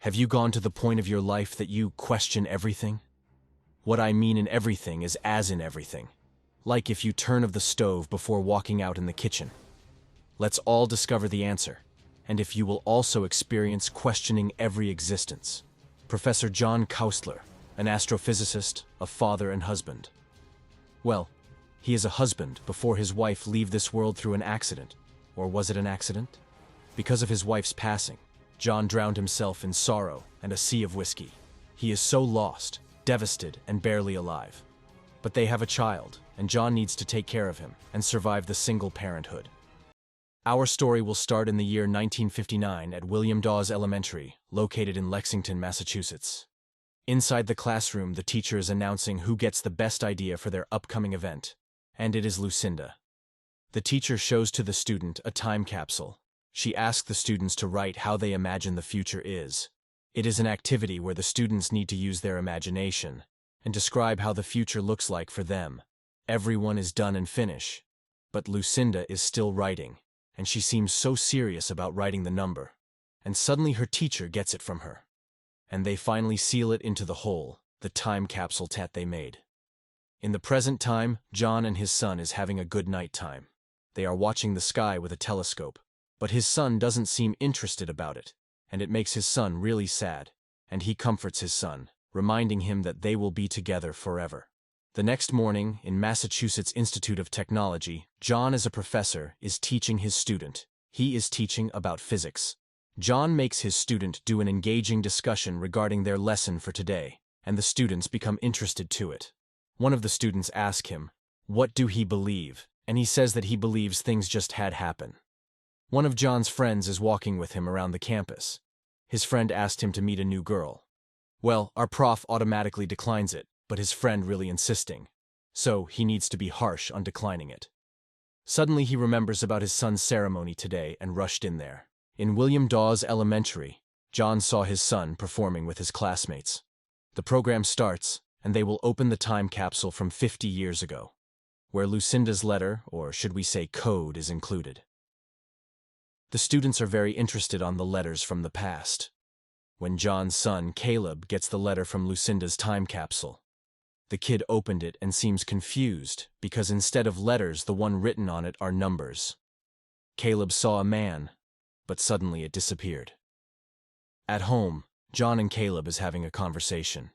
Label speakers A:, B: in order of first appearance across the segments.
A: Have you gone to the point of your life that you question everything? What I mean in everything is as in everything. Like if you turn of the stove before walking out in the kitchen. Let's all discover the answer, and if you will also experience questioning every existence. Professor John Kaustler, an astrophysicist, a father and husband. Well, he is a husband before his wife leave this world through an accident. Or was it an accident? Because of his wife's passing, John drowned himself in sorrow and a sea of whiskey. He is so lost, devastated, and barely alive. But they have a child, and John needs to take care of him and survive the single parenthood. Our story will start in the year 1959 at William Dawes Elementary, located in Lexington, Massachusetts. Inside the classroom, the teacher is announcing who gets the best idea for their upcoming event, and it is Lucinda. The teacher shows to the student a time capsule. She asks the students to write how they imagine the future is. It is an activity where the students need to use their imagination and describe how the future looks like for them. Everyone is done and finished, but Lucinda is still writing, and she seems so serious about writing the number. And suddenly her teacher gets it from her. And they finally seal it into the hole, the time capsule that they made. In the present time, John and his son is having a good night time. They are watching the sky with a telescope, but his son doesn't seem interested about it, and it makes his son really sad, and he comforts his son, reminding him that they will be together forever. The next morning, in Massachusetts Institute of Technology, John, as a professor, is teaching his student. He is teaching about physics. John makes his student do an engaging discussion regarding their lesson for today, and the students become interested to it. One of the students asks him, what do he believe? And he says that he believes things just had happened. One of John's friends is walking with him around the campus. His friend asked him to meet a new girl. Well, our prof automatically declines it, but his friend really insisting. So he needs to be harsh on declining it. Suddenly he remembers about his son's ceremony today and rushed in there. In William Dawes Elementary, John saw his son performing with his classmates. The program starts, and they will open the time capsule from 50 years ago, where Lucinda's letter, or should we say code, is included. The students are very interested on the letters from the past. When John's son, Caleb, gets the letter from Lucinda's time capsule, the kid opened it and seems confused because instead of letters, the one written on it are numbers. Caleb saw a man, but suddenly it disappeared. At home, John and Caleb is having a conversation.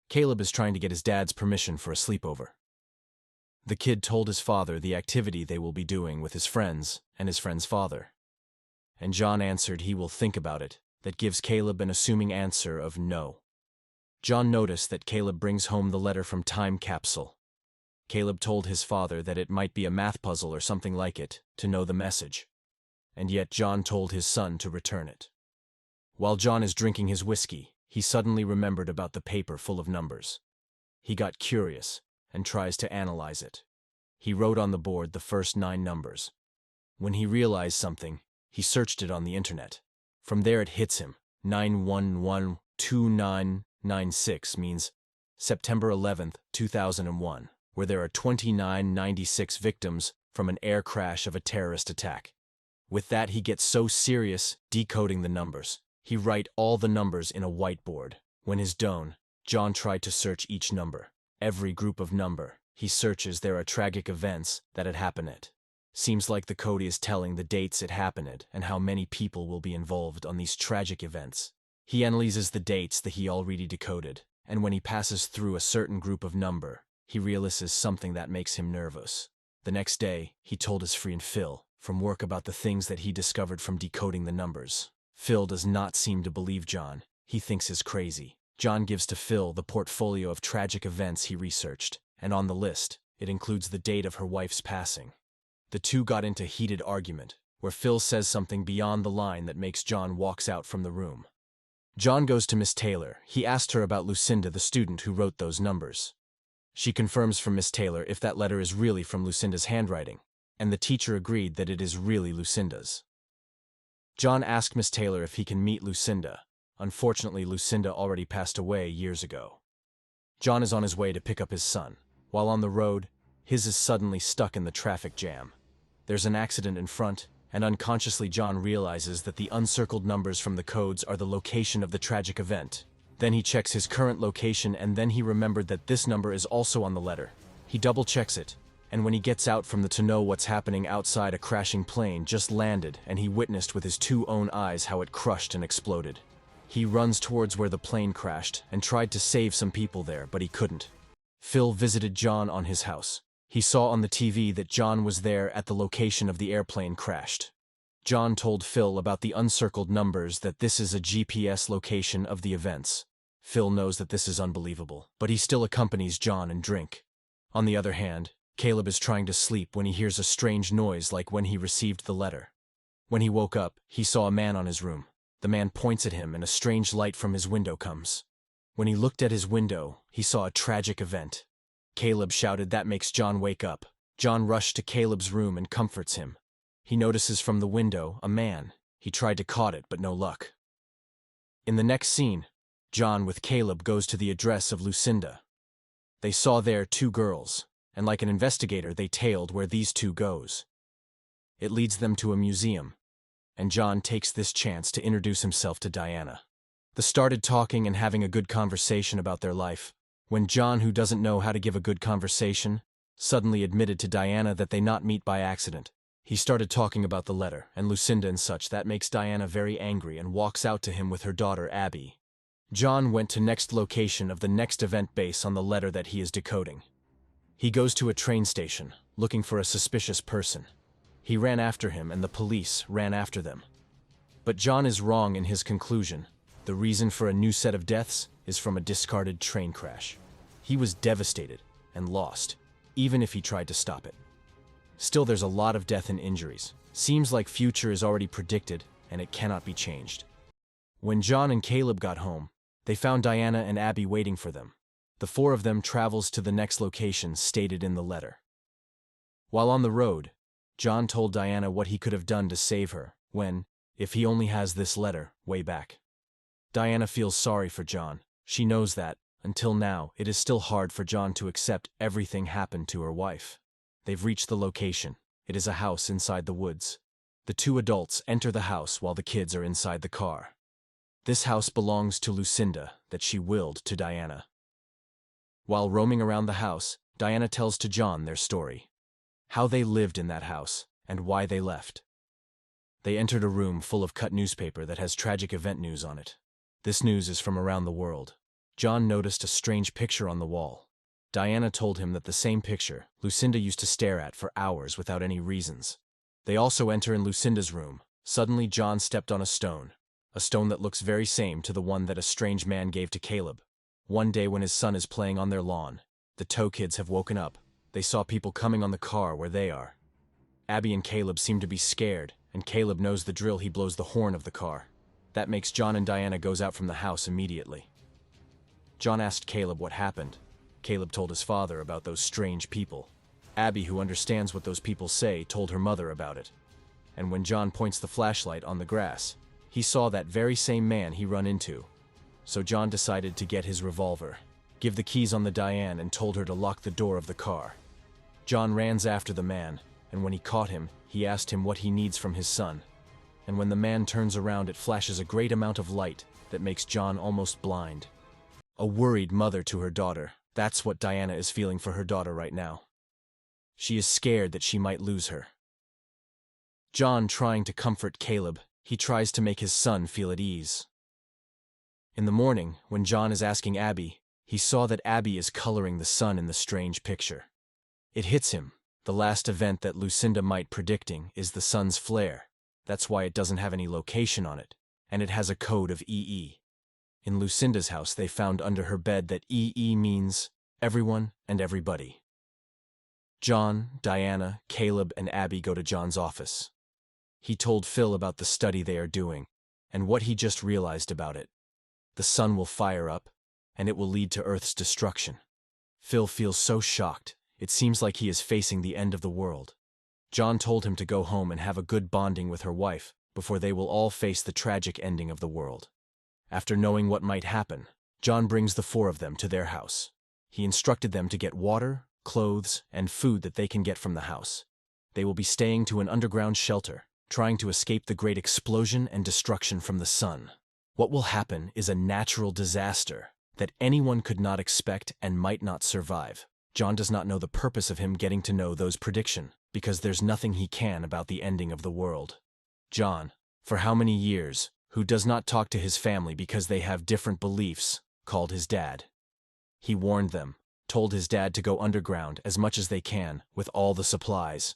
A: Caleb is trying to get his dad's permission for a sleepover. The kid told his father the activity they will be doing with his friends and his friend's father. And John answered he will think about it. That gives Caleb an assuming answer of no. John noticed that Caleb brings home the letter from time capsule. Caleb told his father that it might be a math puzzle or something like it to know the message. And yet John told his son to return it. While John is drinking his whiskey, he suddenly remembered about the paper full of numbers. He got curious and tries to analyze it. He wrote on the board the first 9 numbers. When he realized something, he searched it on the internet. From there it hits him. 9112996 means September 11th, 2001, where there are 2996 victims from an air crash of a terrorist attack. With that, he gets so serious, decoding the numbers. He write all the numbers in a whiteboard. When he's done, John tried to search each number. Every group of number he searches, there are tragic events that had happened. Seems like the code is telling the dates it happened and how many people will be involved on these tragic events. He analyzes the dates that he already decoded, and when he passes through a certain group of number, he realizes something that makes him nervous. The next day, he told his friend Phil from work about the things that he discovered from decoding the numbers. Phil does not seem to believe John. He thinks he's crazy. John gives to Phil the portfolio of tragic events he researched, and on the list, it includes the date of her wife's passing. The two got into heated argument, where Phil says something beyond the line that makes John walks out from the room. John goes to Miss Taylor. He asked her about Lucinda, the student who wrote those numbers. She confirms from Miss Taylor if that letter is really from Lucinda's handwriting, and the teacher agreed that it is really Lucinda's. John asked Miss Taylor if he can meet Lucinda. Unfortunately, Lucinda already passed away years ago. John is on his way to pick up his son. While on the road, his is suddenly stuck in the traffic jam. There's an accident in front, and unconsciously John realizes that the uncircled numbers from the codes are the location of the tragic event. Then he checks his current location, and then he remembered that this number is also on the letter. He double-checks it, and when he gets out from the to know what's happening outside, a crashing plane just landed, and he witnessed with his two own eyes how it crushed and exploded. He runs towards where the plane crashed and tried to save some people there, but he couldn't. Phil visited John on his house. He saw on the TV that John was there at the location of the airplane crashed. John told Phil about the uncircled numbers, that this is a GPS location of the events. Phil knows that this is unbelievable, but he still accompanies John and drink. On the other hand, Caleb is trying to sleep when he hears a strange noise like when he received the letter. When he woke up, he saw a man on his room. The man points at him and a strange light from his window comes. When he looked at his window, he saw a tragic event. Caleb shouted, "That makes John wake up." John rushed to Caleb's room and comforts him. He notices from the window a man. He tried to caught it, but no luck. In the next scene, John with Caleb goes to the address of Lucinda. They saw there two girls, and like an investigator they tailed where these two goes. It leads them to a museum, and John takes this chance to introduce himself to Diana. They started talking and having a good conversation about their life, when John, who doesn't know how to give a good conversation, suddenly admitted to Diana that they not meet by accident. He started talking about the letter and Lucinda and such. That makes Diana very angry and walks out to him with her daughter Abby. John went to next location of the next event base on the letter that he is decoding. He goes to a train station, looking for a suspicious person. He ran after him and the police ran after them. But John is wrong in his conclusion. The reason for a new set of deaths is from a discarded train crash. He was devastated and lost, even if he tried to stop it. Still, there's a lot of death and injuries. Seems like future is already predicted and it cannot be changed. When John and Caleb got home, they found Diana and Abby waiting for them. The four of them travels to the next location stated in the letter. While on the road, John told Diana what he could have done to save her when, if he only has this letter, way back. Diana feels sorry for John. She knows that, until now, it is still hard for John to accept everything happened to her wife. They've reached the location. It is a house inside the woods. The two adults enter the house while the kids are inside the car. This house belongs to Lucinda, that she willed to Diana. While roaming around the house, Diana tells to John their story. How they lived in that house, and why they left. They entered a room full of cut newspaper that has tragic event news on it. This news is from around the world. John noticed a strange picture on the wall. Diana told him that the same picture Lucinda used to stare at for hours without any reasons. They also enter in Lucinda's room. Suddenly John stepped on a stone that looks very same to the one that a strange man gave to Caleb. One day when his son is playing on their lawn, the Toe kids have woken up. They saw people coming on the car where they are. Abby and Caleb seem to be scared, and Caleb knows the drill. He blows the horn of the car. That makes John and Diana goes out from the house immediately. John asked Caleb what happened. Caleb told his father about those strange people. Abby, who understands what those people say, told her mother about it. And when John points the flashlight on the grass, he saw that very same man he run into. So John decided to get his revolver, give the keys on the Diane, and told her to lock the door of the car. John runs after the man, and when he caught him, he asked him what he needs from his son. And when the man turns around, it flashes a great amount of light that makes John almost blind. A worried mother to her daughter. That's what Diana is feeling for her daughter right now. She is scared that she might lose her. John, trying to comfort Caleb, he tries to make his son feel at ease. In the morning, when John is asking Abby, he saw that Abby is coloring the sun in the strange picture. It hits him. The last event that Lucinda might predicting is the sun's flare. That's why it doesn't have any location on it, and it has a code of EE. In Lucinda's house, they found under her bed that EE means everyone and everybody. John, Diana, Caleb, and Abby go to John's office. He told Phil about the study they are doing, and what he just realized about it. The sun will fire up, and it will lead to Earth's destruction. Phil feels so shocked. It seems like he is facing the end of the world. John told him to go home and have a good bonding with her wife before they will all face the tragic ending of the world. After knowing what might happen, John brings the four of them to their house. He instructed them to get water, clothes, and food that they can get from the house. They will be staying to an underground shelter, trying to escape the great explosion and destruction from the sun. What will happen is a natural disaster that anyone could not expect and might not survive. John does not know the purpose of him getting to know those predictions, because there's nothing he can about the ending of the world. John, for how many years, who does not talk to his family because they have different beliefs, called his dad. He warned them, told his dad to go underground as much as they can with all the supplies.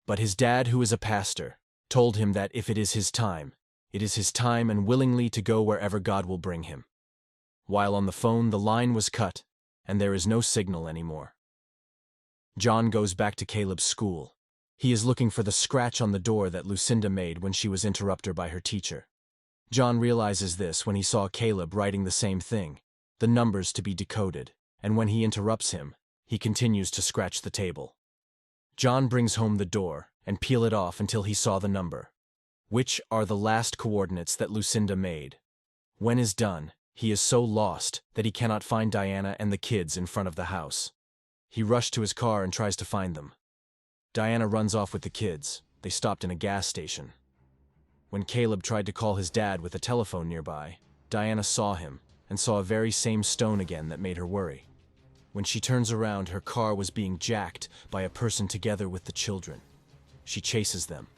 A: But his dad, who is a pastor, told him that if it is his time, it is his time, and willingly to go wherever God will bring him. While on the phone, the line was cut, and there is no signal anymore. John goes back to Caleb's school. He is looking for the scratch on the door that Lucinda made when she was interrupted by her teacher. John realizes this when he saw Caleb writing the same thing, the numbers to be decoded, and when he interrupts him, he continues to scratch the table. John brings home the door and peel it off until he saw the number, which are the last coordinates that Lucinda made. When is done, he is so lost that he cannot find Diana and the kids in front of the house. He rushed to his car and tries to find them. Diana runs off with the kids. They stopped in a gas station. When Caleb tried to call his dad with a telephone nearby, Diana saw him and saw a very same stone again that made her worry. When she turns around, her car was being jacked by a person together with the children. She chases them,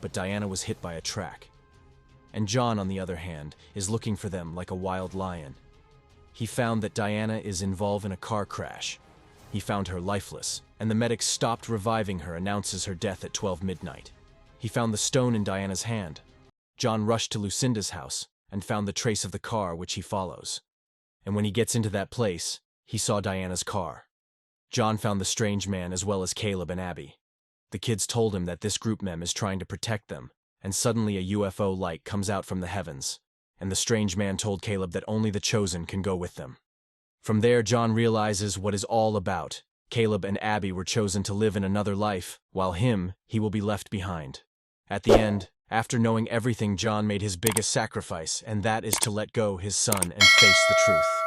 A: but Diana was hit by a track. And John, on the other hand, is looking for them like a wild lion. He found that Diana is involved in a car crash. He found her lifeless, and the medics stopped reviving her, announces her death at 12 midnight. He found the stone in Diana's hand. John rushed to Lucinda's house and found the trace of the car which he follows. And when he gets into that place, he saw Diana's car. John found the strange man as well as Caleb and Abby. The kids told him that this group mem is trying to protect them, and suddenly a UFO light comes out from the heavens, and the strange man told Caleb that only the chosen can go with them. From there, John realizes what is all about. Caleb and Abby were chosen to live in another life, while he will be left behind. At the end, after knowing everything, John made his biggest sacrifice, and that is to let go his son and face the truth.